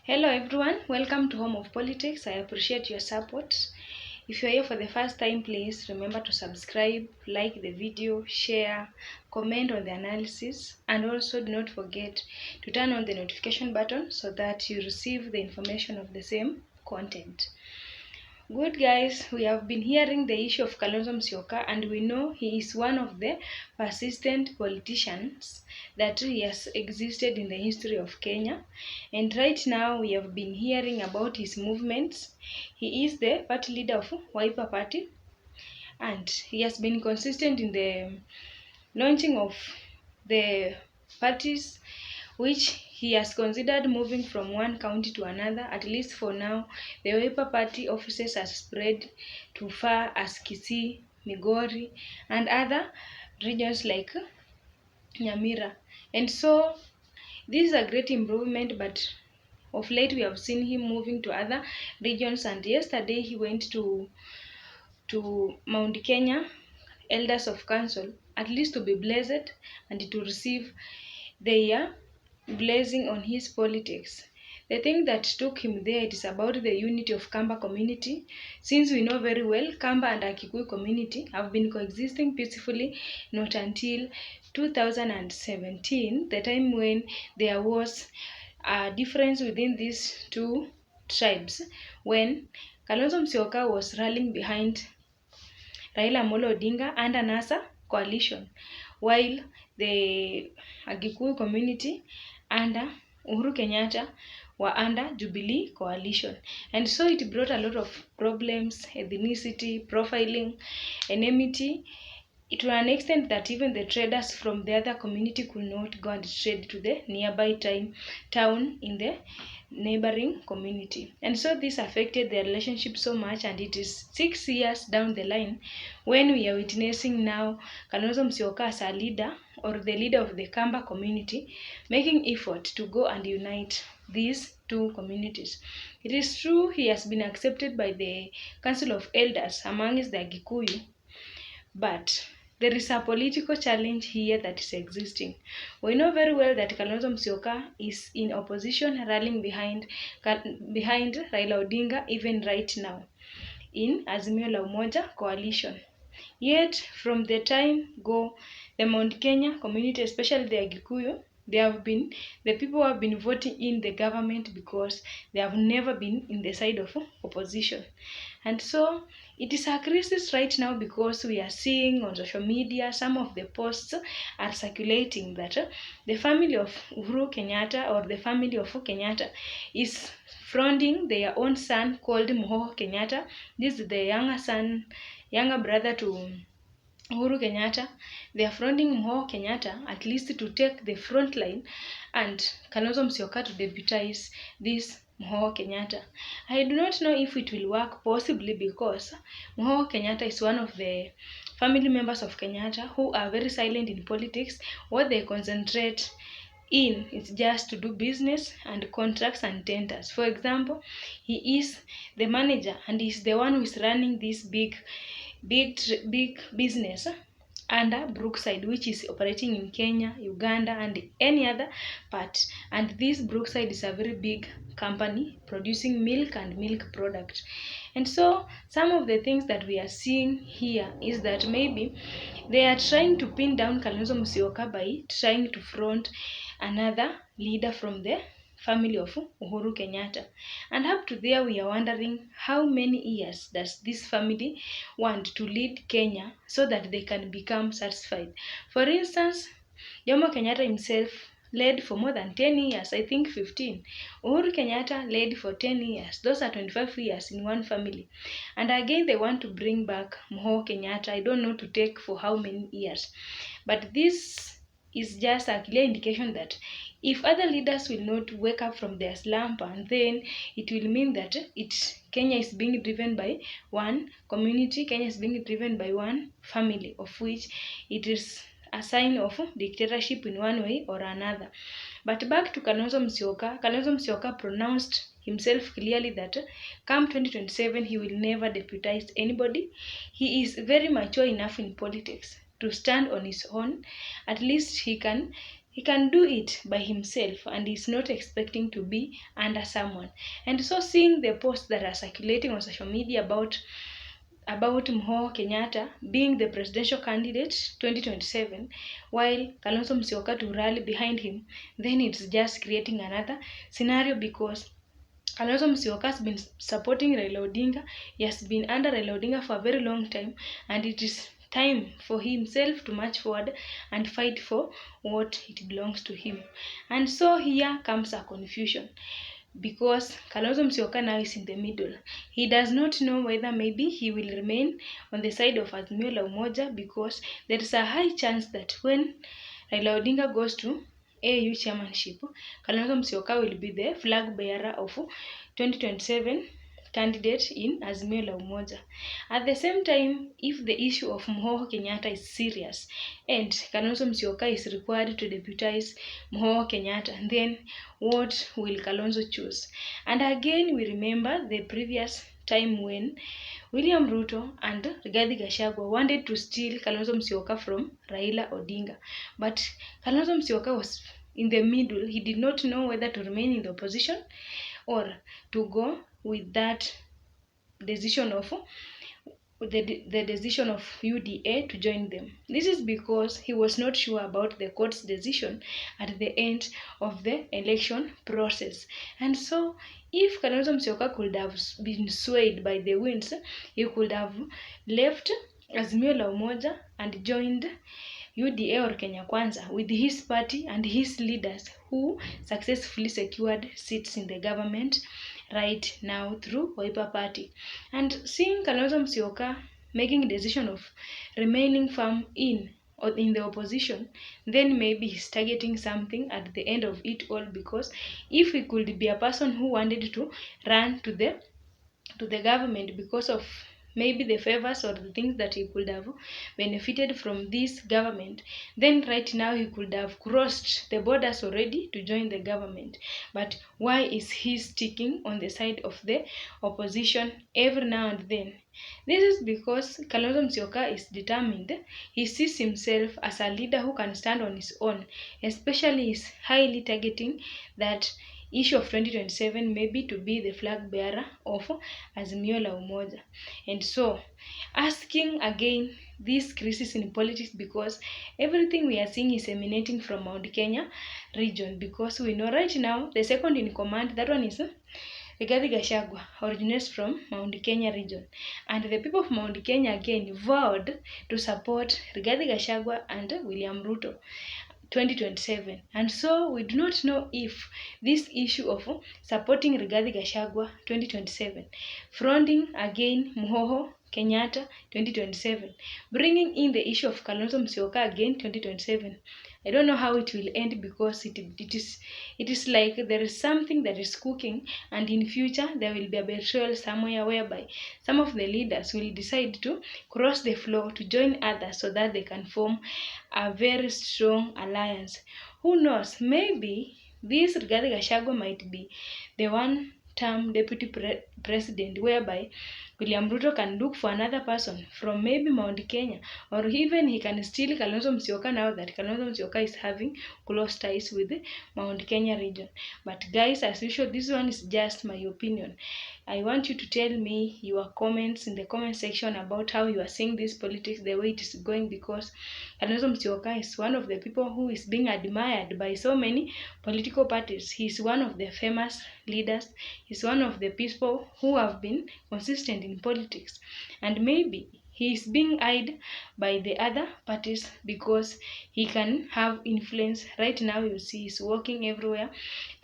Hello everyone, welcome to Home of Politics. I appreciate your support. If you're here for the first time, please remember to subscribe, like the video, share, comment on the analysis, and also do not forget to turn on the notification button so that you receive the information of the same content. Good guys, we have been hearing the issue of Kalonzo Musyoka, and we know he is one of the persistent politicians that has existed in the history of Kenya. And right now we have been hearing about his movements. He is the party leader of Wiper Party, and he has been consistent in the launching of the parties which he has considered moving from one county to another. At least for now, the Wiper Party offices are spread to far as Kisii, Migori, and other regions like Nyamira. And so this is a great improvement, but of late we have seen him moving to other regions, and yesterday he went to Mount Kenya elders of council, at least to be blessed and to receive their blessing on his politics. The thing that took him there, it is about the unity of Kamba community. Since we know very well, Kamba and Akikuyu community have been coexisting peacefully not until 2017, the time when there was a difference within these two tribes, when Kalonzo Musyoka was rallying behind Raila Amolo Odinga and a NASA coalition, while the Agikuyu community under Uhuru Kenyatta were under Jubilee coalition. And so it brought a lot of problems, ethnicity, profiling, enmity, to an extent that even the traders from the other community could not go and trade to the nearby town in the neighboring community. And so this affected their relationship so much, and it is 6 years down the line when we are witnessing now Kalonzo Musyoka as a leader, or the leader of the Kamba community, making effort to go and unite these two communities. It is true he has been accepted by the Council of Elders amongst the Agikuyu, but there is a political challenge here that is existing. We know very well that Kalonzo Musyoka is in opposition, rallying behind Raila Odinga even right now in Azimio la Umoja coalition. Yet from the time go, the Mount Kenya community, especially the Agikuyu, the people who have been voting in the government because they have never been in the side of opposition. And so it is a crisis right now because we are seeing on social media some of the posts are circulating that the family of Uhuru Kenyatta, or the family of Kenyatta, is fronting their own son called Moho Kenyatta. This is the younger brother to Uhuru Kenyatta. They are fronting Moho Kenyatta at least to take the front line, and Kalonzo Musyoka to deputize this Moho Kenyatta. I do not know if it will work, possibly because Moho Kenyatta is one of the family members of Kenyatta who are very silent in politics. What they concentrate in is just to do business and contracts and tenders. For example, he is the manager and he is the one who is running this big business under Brookside, which is operating in Kenya, Uganda, and any other part. And this Brookside is a very big company producing milk and milk products. And so some of the things that we are seeing here is that maybe they are trying to pin down Kalonzo Musyoka by trying to front another leader from the family of Uhuru Kenyatta. And up to there, we are wondering how many years does this family want to lead Kenya so that they can become satisfied. For instance, Jomo Kenyatta himself led for more than 10 years, I think 15. Uhuru Kenyatta led for 10 years. Those are 25 years in one family. And again, they want to bring back Moho Kenyatta. I don't know to take for how many years. But this is just a clear indication that if other leaders will not wake up from their slumber, and then it will mean that Kenya is being driven by one community, Kenya is being driven by one family, of which it is a sign of dictatorship in one way or another. But back to Kalonzo Musyoka pronounced himself clearly that come 2027 he will never deputize anybody. He is very mature enough in politics to stand on his own. At least he can he can do it by himself and is not expecting to be under someone. And so seeing the posts that are circulating on social media about Kenyatta being the presidential candidate 2027, while Kalonzo Musyoka to rally behind him, then it's just creating another scenario because Kalonzo Musyoka has been supporting Raila Odinga. He has been under Raila Odinga for a very long time, and it is time for himself to march forward and fight for what it belongs to him. And so here comes a confusion because Kalonzo Musyoka now is in the middle. He does not know whether maybe he will remain on the side of Azimio la Umoja because there is a high chance that when Raila Odinga goes to AU chairmanship, Kalonzo Musyoka will be the flag bearer of 2027 candidate in Azimio la Umoja. At the same time, if the issue of Kenyatta is serious and Kalonzo Musyoka is required to deputize Kenyatta, then what will Kalonzo choose? And again, we remember the previous time when William Ruto and Rigathi Gachagua wanted to steal Kalonzo Musyoka from Raila Odinga. But Kalonzo Musyoka was in the middle. He did not know whether to remain in the opposition or to go with that decision of the decision of UDA to join them. This is because he was not sure about the court's decision at the end of the election process. And so if Kalonzo Musyoka could have been swayed by the winds, he could have left Azimio la Umoja and joined UDA or Kenya Kwanza with his party and his leaders who successfully secured seats in the government right now through Wiper Party. And seeing Kalonzo Musyoka making a decision of remaining firm in the opposition, then maybe he's targeting something at the end of it all, because if he could be a person who wanted to run to the government because of maybe the favors or the things that he could have benefited from this government, then right now he could have crossed the borders already to join the government. But why is he sticking on the side of the opposition every now and then? This is because Kalonzo Musyoka is determined. He sees himself as a leader who can stand on his own, especially is highly targeting that issue of 2027 maybe to be the flag bearer of Azimio la Umoja. And so asking again this crisis in politics, because everything we are seeing is emanating from Mount Kenya region, because we know right now the second in command, that one is Rigathi Gachagua, originates from Mount Kenya region, and the people of Mount Kenya again vowed to support Rigathi Gachagua and William Ruto 2027. And so we do not know if this issue of supporting Rigathi Gachagua 2027, fronting again Kenyatta 2027, bringing in the issue of Kalonzo Musyoka again 2027, I don't know how it will end, because it is like there is something that is cooking, and in future there will be a betrayal somewhere whereby some of the leaders will decide to cross the floor to join others so that they can form a very strong alliance. Who knows? Maybe this Rigathi Gachagua might be the one-term deputy president, whereby William Ruto can look for another person from maybe Mount Kenya, or even he can steal Kalonzo Musyoka now that Kalonzo Musyoka is having close ties with the Mount Kenya region. But guys, as usual, this one is just my opinion. I want you to tell me your comments in the comment section about how you are seeing this politics, the way it is going, because Kalonzo Musyoka is one of the people who is being admired by so many political parties. He is one of the famous leaders. He is one of the people who have been consistent in politics, and maybe he is being eyed by the other parties because he can have influence. Right now you see he's working everywhere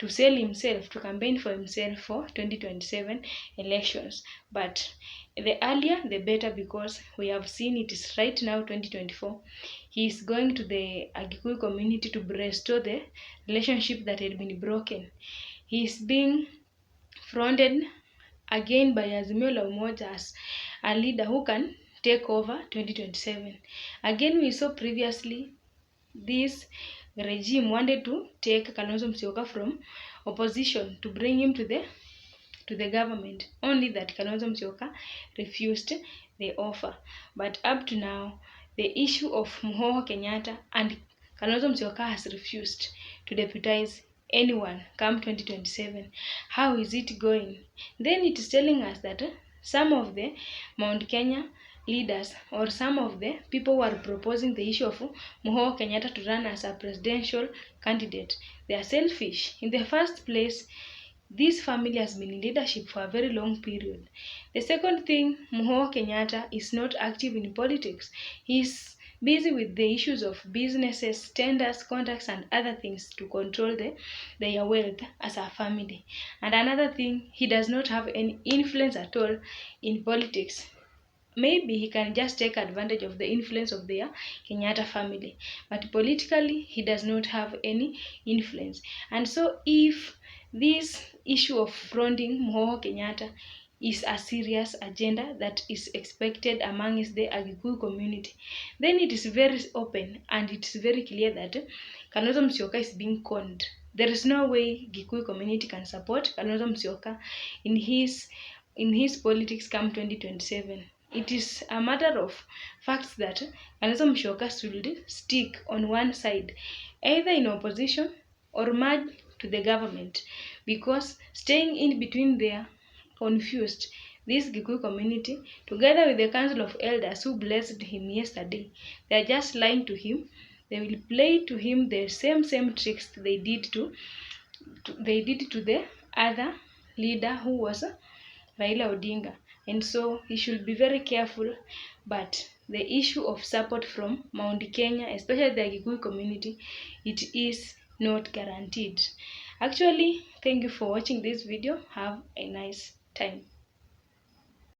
to sell himself, to campaign for himself for 2027 elections. But the earlier the better, because we have seen it is right now 2024. He is going to the Agikuyu community to restore the relationship that had been broken. He is being fronted again by Azimio la Umoja as a leader who can take over 2027. Again, we saw previously this regime wanted to take Kalonzo Musyoka from opposition to bring him to the government, only that Kalonzo Musyoka refused the offer. But up to now, the issue of Kenyatta and Kalonzo Musyoka has refused to deputize anyone come 2027. How is it going? Then it is telling us that some of the Mount Kenya leaders or some of the people who are proposing the issue of Kenyatta to run as a presidential candidate, they are selfish. In the first place, this family has been in leadership for a very long period. The second thing, Kenyatta is not active in politics. He's busy with the issues of businesses, tenders, contracts, and other things to control their wealth as a family. And another thing, he does not have any influence at all in politics. Maybe he can just take advantage of the influence of their Kenyatta family, but politically he does not have any influence. And so if this issue of fronting Kenyatta is a serious agenda that is expected amongst the Agikuyu community, then it is very open and it is very clear that Kalonzo Musyoka is being conned. There is no way Gikuyu community can support Kalonzo Musyoka in his politics come 2027. It is a matter of facts that Kalonzo Musyoka should stick on one side, either in opposition or merge to the government, because staying in between there confused this Gikuyu community together with the Council of Elders who blessed him yesterday. They are just lying to him. They will play to him the same tricks they did to the other leader who was Raila Odinga. And so he should be very careful. But the issue of support from Mount Kenya, especially the Gikuyu community, it is not guaranteed. Actually, thank you for watching this video. Have a nice time.